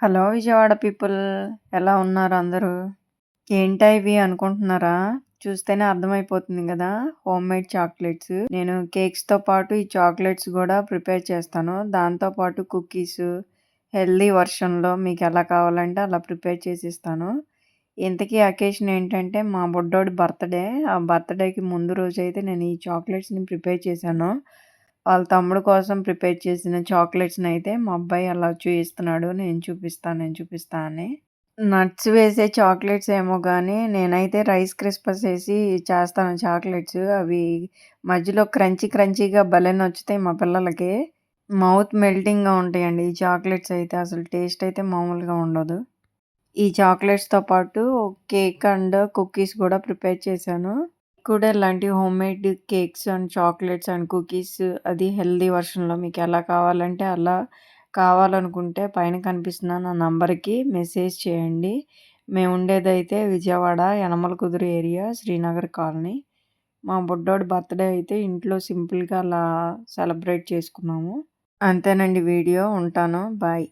Hello Vijayawada people. ఎలా ఉన్నారు అందరూ? ఏంటా ఇవి అనుకుంటున్నారా? చూస్తేనే అర్థమైపోతుంది గదా! Homemade chocolates. నేను కేక్స్‌తో పాటు ఈ చాక్లెట్స్ గూడా ప్రిపేర్ చేస్తాను. దాంతో పాటు కుకీసు, హెల్తీ వర్షన్‌లో మీకెలా కావాలంటే అలా ప్రిపేర్ చేసిస్తాను. ఇంతకీ అకేషన్ ఏంటంటే మా బుడ్డోడి బర్త్‌డే. ఆ బర్త్‌డేకి ముందు రోజైతే నేను ఈ చాక్లెట్స్‌ని ప్రిపేర్ చేశాను. వాళ్ళ తమ్ముడు కోసం ప్రిపేర్ చేసిన చాక్లెట్స్‌నైతే మా అబ్బాయి అలా చూయిస్తున్నాడు. నేను చూపిస్తా అని. నట్స్ వేసే చాక్లెట్స్ ఏమో గానీ, నేనైతే రైస్ క్రిస్పర్స్ ఏసి చేస్తాను చాక్లెట్స్. అవి మధ్యలో క్రంచీగా భలే నచ్చుతాయి మా పిల్లలకి. మౌత్ మెల్టింగ్‌గా ఉంటాయండి ఈ చాక్లెట్స్ అయితే. అసలు టేస్ట్ అయితే మామూలుగా ఉండదు. ఈ చాక్లెట్స్‌తో పాటు కేక్ అండ్ కుకీస్ గూడా ప్రిపేర్ చేశాను. కూడా ఇలాంటి homemade cakes and chocolates and cookies అది హెల్తీ వర్షన్‌లో మీకెలా కావాలంటే అలా కావాలనుకుంటే పైన కనిపిస్తున్న నా నంబర్‌కి మెసేజ్ చేయండి. మేముండేదైతే విజయవాడ యనమల కుదురు ఏరియా, శ్రీనగర్ కాలనీ. మా బుడ్డోడి బర్త్‌డే అయితే ఇంట్లో సింపుల్‌గా అలా సెలబ్రేట్ చేసుకున్నాము. అంతేనండి వీడియో. ఉంటాను. బాయ్.